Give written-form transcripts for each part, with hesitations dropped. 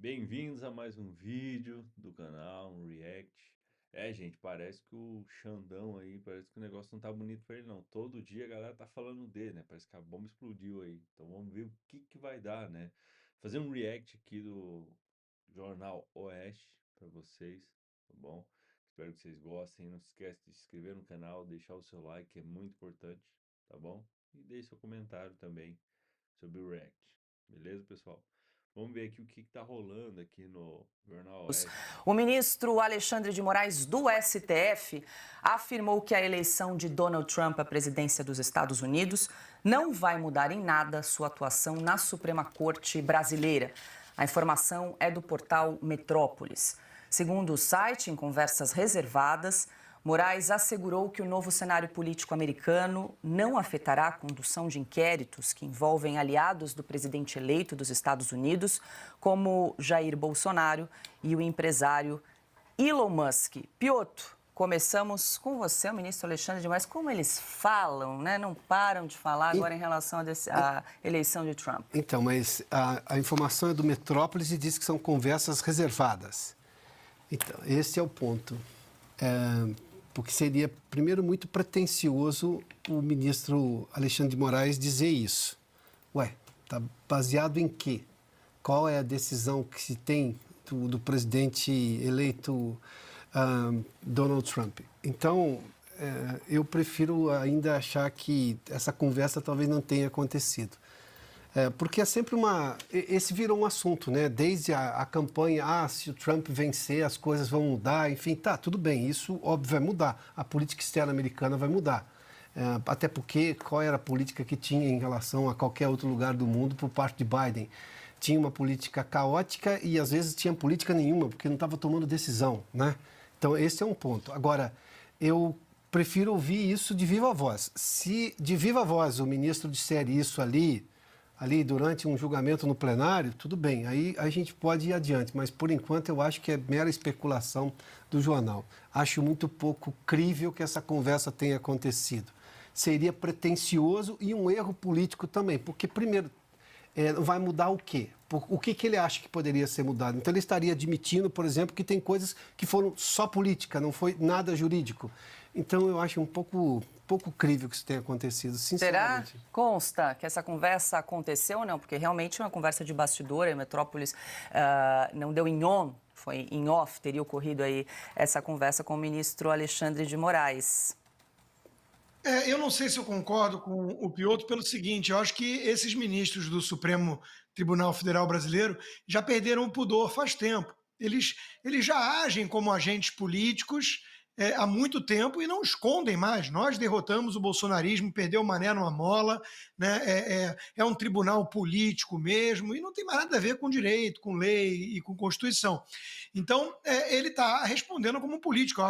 Bem-vindos a mais um vídeo do canal, um react. Gente, parece que o Xandão aí, parece que o negócio não tá bonito pra ele não. Todo dia a galera tá falando dele, né? Parece que a bomba explodiu aí. Então vamos ver o que que vai dar, né? Fazer um react aqui do Jornal Oeste pra vocês, tá bom? Espero que vocês gostem. Não se esqueça de se inscrever no canal, deixar o seu like, que é muito importante, tá bom? E deixe seu comentário também sobre o react. Beleza, pessoal? Vamos ver aqui o que está rolando aqui no Jornal Oeste. O ministro Alexandre de Moraes, do STF, afirmou que a eleição de Donald Trump à presidência dos Estados Unidos não vai mudar em nada sua atuação na Suprema Corte brasileira. A informação é do portal Metrópolis. Segundo o site, em conversas reservadas, Moraes assegurou que o novo cenário político americano não afetará a condução de inquéritos que envolvem aliados do presidente eleito dos Estados Unidos, como Jair Bolsonaro e o empresário Elon Musk. Piotr, começamos com você, o ministro Alexandre de Moraes. Como eles falam, né? Não param de falar agora em relação à eleição de Trump. Então, mas a informação é do Metrópolis e diz que são conversas reservadas. Então, esse é o ponto. Porque seria, primeiro, muito pretensioso o ministro Alexandre de Moraes dizer isso. Ué, está baseado em quê? Qual é a decisão que se tem do presidente eleito Donald Trump? Então, eu prefiro ainda achar que essa conversa talvez não tenha acontecido. Porque é sempre esse virou um assunto, né? Desde a campanha, se o Trump vencer, as coisas vão mudar, enfim, tá, tudo bem, isso óbvio vai mudar. A política externa americana vai mudar. Até porque qual era a política que tinha em relação a qualquer outro lugar do mundo por parte de Biden? Tinha uma política caótica e às vezes tinha política nenhuma, porque não estava tomando decisão, né? Então, esse é um ponto. Agora, eu prefiro ouvir isso de viva voz. Se de viva voz o ministro disser isso ali durante um julgamento no plenário, tudo bem, aí a gente pode ir adiante, mas por enquanto eu acho que é mera especulação do jornal. Acho muito pouco crível que essa conversa tenha acontecido. Seria pretensioso e um erro político também, porque primeiro, vai mudar o quê? O que ele acha que poderia ser mudado? Então, ele estaria admitindo, por exemplo, que tem coisas que foram só política, não foi nada jurídico. Então, eu acho um pouco crível que isso tenha acontecido, Será? sinceramente. Consta que essa conversa aconteceu ou não? Porque realmente é uma conversa de bastidor, a Metrópolis não deu em on, foi em off, teria ocorrido aí essa conversa com o ministro Alexandre de Moraes. Eu não sei se eu concordo com o Piotr pelo seguinte, eu acho que esses ministros do Supremo Tribunal Federal Brasileiro já perderam o pudor faz tempo. Eles já agem como agentes políticos há muito tempo e não escondem mais. Nós derrotamos o bolsonarismo, perdeu o Mané numa mola, né? É um tribunal político mesmo e não tem mais nada a ver com direito, com lei e com Constituição. Então, ele está respondendo como um político.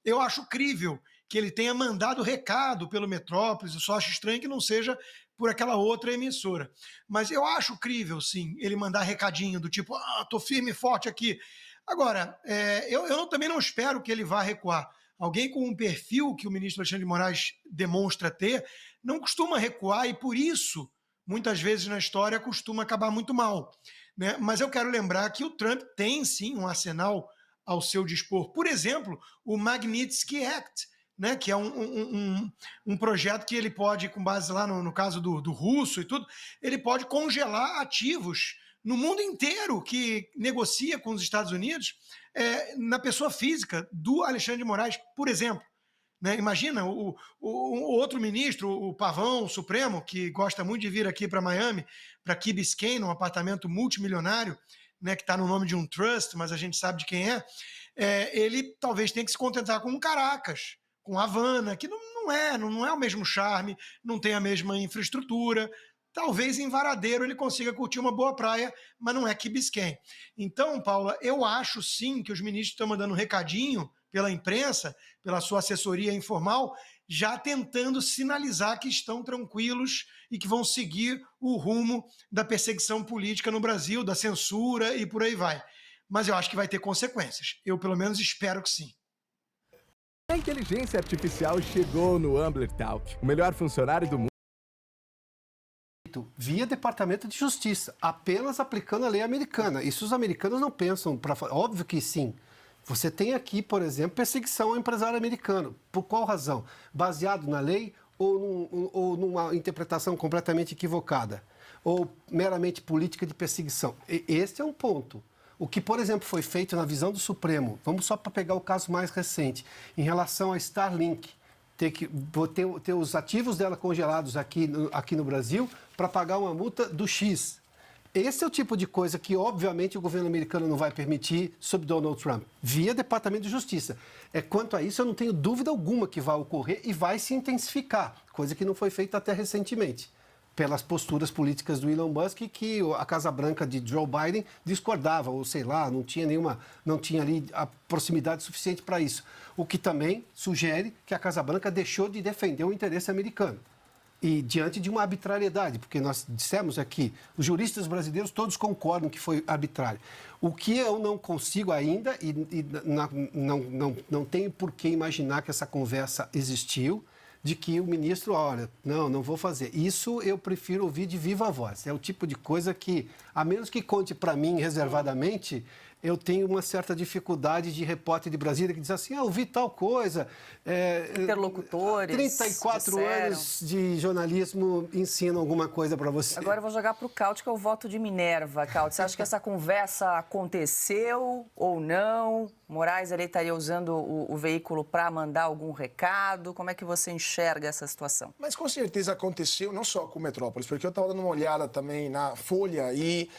Eu acho crível que ele tenha mandado recado pelo Metrópolis, eu só acho estranho que não seja por aquela outra emissora. Mas eu acho crível, sim, ele mandar recadinho do tipo, tô firme e forte aqui. Agora, eu também não espero que ele vá recuar. Alguém com um perfil que o ministro Alexandre de Moraes demonstra ter, não costuma recuar e, por isso, muitas vezes na história, costuma acabar muito mal. Né? Mas eu quero lembrar que o Trump tem, sim, um arsenal ao seu dispor. Por exemplo, o Magnitsky Act, né, que é um projeto que ele pode, com base lá no caso do russo e tudo, ele pode congelar ativos no mundo inteiro que negocia com os Estados Unidos na pessoa física do Alexandre de Moraes, por exemplo. Né? Imagina o outro ministro, o Pavão, o Supremo, que gosta muito de vir aqui para Miami, para Key Biscayne, um apartamento multimilionário, né, que está no nome de um trust, mas a gente sabe de quem ele talvez tenha que se contentar com um Caracas, com Havana, que não é o mesmo charme, não tem a mesma infraestrutura. Talvez em Varadeiro ele consiga curtir uma boa praia, mas não é Key Biscayne. Então, Paula, eu acho sim que os ministros estão mandando um recadinho pela imprensa, pela sua assessoria informal, já tentando sinalizar que estão tranquilos e que vão seguir o rumo da perseguição política no Brasil, da censura e por aí vai. Mas eu acho que vai ter consequências. Eu, pelo menos, espero que sim. A inteligência artificial chegou no Ambler Talk, o melhor funcionário do mundo. feito via Departamento de Justiça, apenas aplicando a lei americana. Isso os americanos não pensam para... Óbvio que sim. Você tem aqui, por exemplo, perseguição ao empresário americano. Por qual razão? Baseado na lei ou numa interpretação completamente equivocada? Ou meramente política de perseguição? Esse é um ponto. O que, por exemplo, foi feito na visão do Supremo, vamos só para pegar o caso mais recente, em relação à Starlink, ter os ativos dela congelados aqui no Brasil para pagar uma multa do X. Esse é o tipo de coisa que, obviamente, o governo americano não vai permitir sob Donald Trump, via Departamento de Justiça. Quanto a isso, eu não tenho dúvida alguma que vai ocorrer e vai se intensificar, coisa que não foi feita até recentemente, pelas posturas políticas do Elon Musk, que a Casa Branca de Joe Biden discordava, ou sei lá, não tinha ali a proximidade suficiente para isso. O que também sugere que a Casa Branca deixou de defender o interesse americano. E diante de uma arbitrariedade, porque nós dissemos aqui, os juristas brasileiros todos concordam que foi arbitrário. O que eu não consigo ainda, e não tenho por que imaginar que essa conversa existiu, de que o ministro, olha, não vou fazer. Isso eu prefiro ouvir de viva voz. É o tipo de coisa que, a menos que conte para mim reservadamente, eu tenho uma certa dificuldade de repórter de Brasília que diz assim, ouvi tal coisa. Interlocutores 34 disseram. anos de jornalismo ensinam alguma coisa para você. Agora eu vou jogar para o Caute, que é o voto de Minerva. Caute, você acha que essa conversa aconteceu ou não? Moraes ele estaria usando o veículo para mandar algum recado? Como é que você enxerga essa situação? Mas com certeza aconteceu, não só com o Metrópolis, porque eu estava dando uma olhada também na Folha e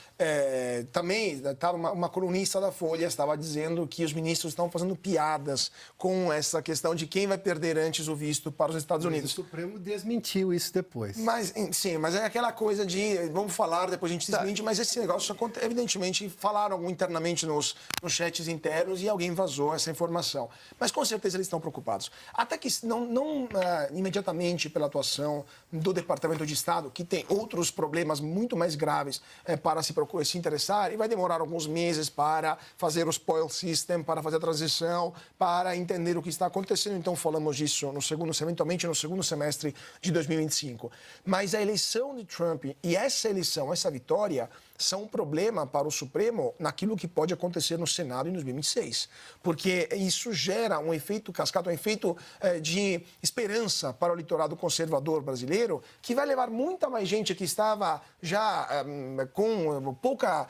também estava uma colunista da Folha estava dizendo que os ministros estão fazendo piadas com essa questão de quem vai perder antes o visto para os Estados Unidos. Mas o Supremo desmentiu isso depois. Mas, sim, mas é aquela coisa de vamos falar, depois a gente desmente, mas esse negócio, evidentemente, falaram internamente nos chats internos e alguém vazou essa informação. Mas com certeza eles estão preocupados. Até que não imediatamente pela atuação do Departamento de Estado, que tem outros problemas muito mais graves para se interessar, e vai demorar alguns meses para fazer o spoil system, para fazer a transição, para entender o que está acontecendo. Então falamos disso eventualmente no segundo semestre de 2025. Mas a eleição de Trump e essa eleição, essa vitória, são um problema para o Supremo naquilo que pode acontecer no Senado em 2026. Porque isso gera um efeito cascata, um efeito de esperança para o eleitorado conservador brasileiro, que vai levar muita mais gente que estava já com pouca,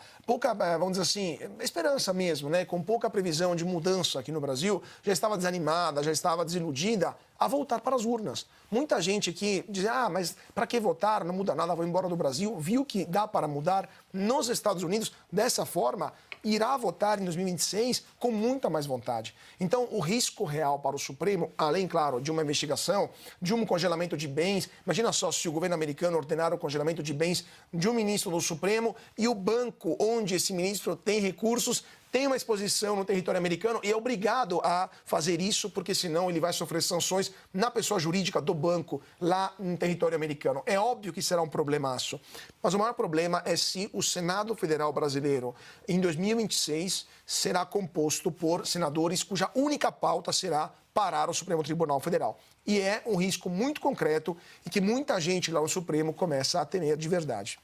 vamos dizer assim, esperança mesmo, né? Com pouca previsão de mudança aqui no Brasil, já estava desanimada, já estava desiludida, a voltar para as urnas. Muita gente que diz, mas para que votar? Não muda nada, vou embora do Brasil. Viu que dá para mudar nos Estados Unidos dessa forma, irá votar em 2026 com muita mais vontade. Então, o risco real para o Supremo, além, claro, de uma investigação, de um congelamento de bens, imagina só se o governo americano ordenar o congelamento de bens de um ministro do Supremo e o banco onde esse ministro tem recursos tem uma exposição no território americano e é obrigado a fazer isso, porque senão ele vai sofrer sanções na pessoa jurídica do banco lá no território americano. É óbvio que será um problemaço. Mas o maior problema é se o Senado Federal brasileiro, em 2026, será composto por senadores cuja única pauta será parar o Supremo Tribunal Federal. E é um risco muito concreto e que muita gente lá no Supremo começa a temer de verdade.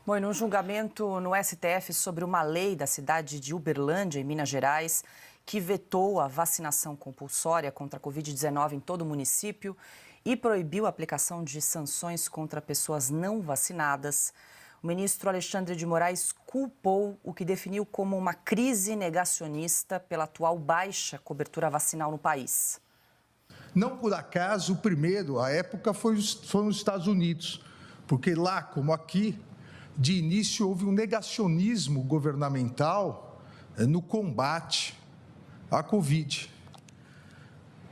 Bom, e num julgamento no STF sobre uma lei da cidade de Uberlândia, em Minas Gerais, que vetou a vacinação compulsória contra a Covid-19 em todo o município e proibiu a aplicação de sanções contra pessoas não vacinadas, o ministro Alexandre de Moraes culpou o que definiu como uma crise negacionista pela atual baixa cobertura vacinal no país. Não por acaso, o primeiro, à época, foram os Estados Unidos, porque lá, como aqui, de início houve um negacionismo governamental no combate à Covid,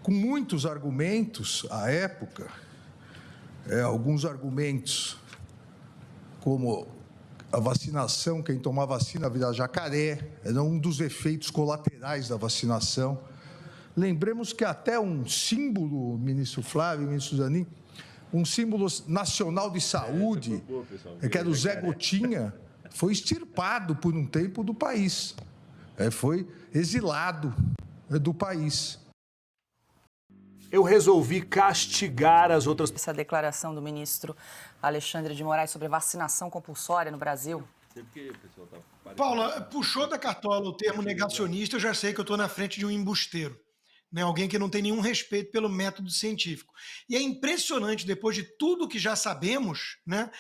com muitos argumentos à época, alguns argumentos como a vacinação, quem tomar vacina vira jacaré, era um dos efeitos colaterais da vacinação. Lembremos que até um símbolo, ministro Flávio, ministro Zanin, um símbolo nacional de saúde, que era o Zé Gotinha, foi extirpado por um tempo do país, foi exilado do país. eu resolvi castigar as outras. Essa declaração do ministro Alexandre de Moraes sobre vacinação compulsória no Brasil. Sei porque o pessoal tá Paula, puxou da cartola o termo negacionista, eu já sei que eu estou na frente de um embusteiro. Né? Alguém que não tem nenhum respeito pelo método científico. E é impressionante, depois de tudo que já sabemos, né,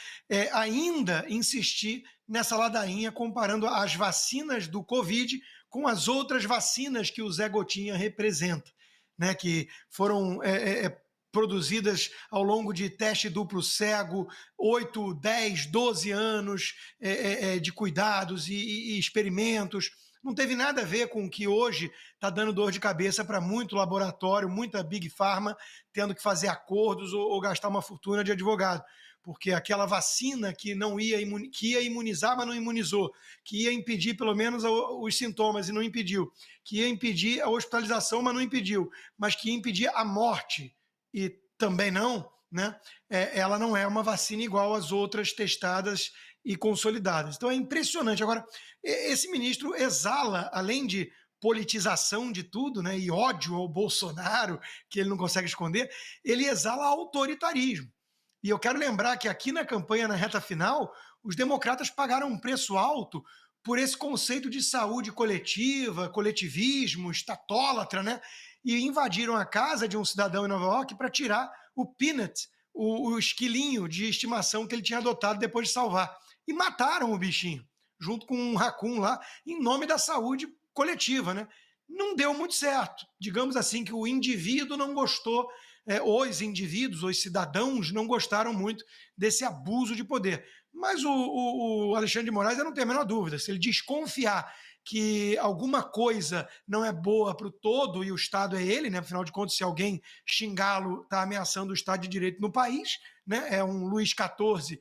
ainda insistir nessa ladainha comparando as vacinas do Covid com as outras vacinas que o Zé Gotinha representa, né, que foram produzidas ao longo de teste duplo cego, 8, 10, 12 anos de cuidados e experimentos. Não teve nada a ver com o que hoje está dando dor de cabeça para muito laboratório, muita Big Pharma, tendo que fazer acordos ou gastar uma fortuna de advogado. Porque aquela vacina que não que ia imunizar, mas não imunizou, que ia impedir pelo menos os sintomas e não impediu, que ia impedir a hospitalização, mas não impediu, mas que ia impedir a morte e também não, né? Ela não é uma vacina igual às outras testadas e consolidadas. Então é impressionante. Agora, esse ministro exala, além de politização de tudo, né, e ódio ao Bolsonaro, que ele não consegue esconder, ele exala autoritarismo. E eu quero lembrar que aqui na campanha, na reta final, os democratas pagaram um preço alto por esse conceito de saúde coletiva, coletivismo, estatólatra, né? E invadiram a casa de um cidadão em Nova York para tirar o Peanut, o esquilinho de estimação que ele tinha adotado depois de salvar. E mataram o bichinho, junto com um raccoon lá, em nome da saúde coletiva, né? Não deu muito certo. Digamos assim que o indivíduo não gostou, os indivíduos, os cidadãos não gostaram muito desse abuso de poder. Mas o Alexandre de Moraes, eu não tenho a menor dúvida, se ele desconfiar que alguma coisa não é boa para o todo e o Estado é ele, né? Afinal de contas, se alguém xingá-lo, está ameaçando o Estado de Direito no país, né? É um Luís XIV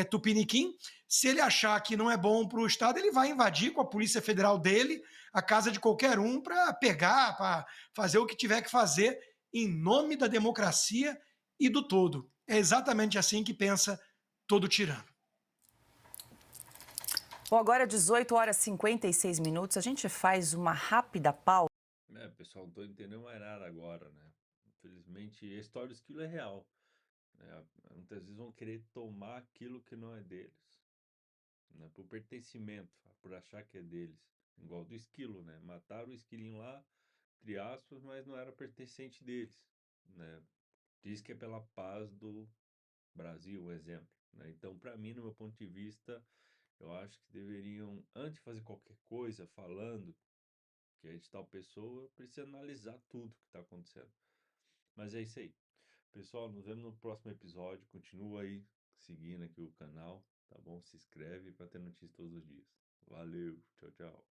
tupiniquim. Se ele achar que não é bom para o Estado, ele vai invadir com a Polícia Federal dele a casa de qualquer um para pegar, para fazer o que tiver que fazer em nome da democracia e do todo. É exatamente assim que pensa todo tirano. Bom, agora 18 horas e 56 minutos, a gente faz uma rápida pausa. Pessoal, não tô entendendo mais nada agora, né? Infelizmente, a história do esquilo é real, né? Muitas vezes vão querer tomar aquilo que não é deles, né? Por pertencimento, por achar que é deles. Igual do esquilo, né? Mataram o esquilinho lá, entre aspas, mas não era pertencente deles, né? Diz que é pela paz do Brasil, um exemplo, né? Então, para mim, no meu ponto de vista, eu acho que deveriam, antes de fazer qualquer coisa, falando que é de tal pessoa, precisa analisar tudo que está acontecendo. Mas é isso aí. Pessoal, nos vemos no próximo episódio. Continua aí seguindo aqui o canal, tá bom? Se inscreve para ter notícias todos os dias. Valeu, tchau, tchau.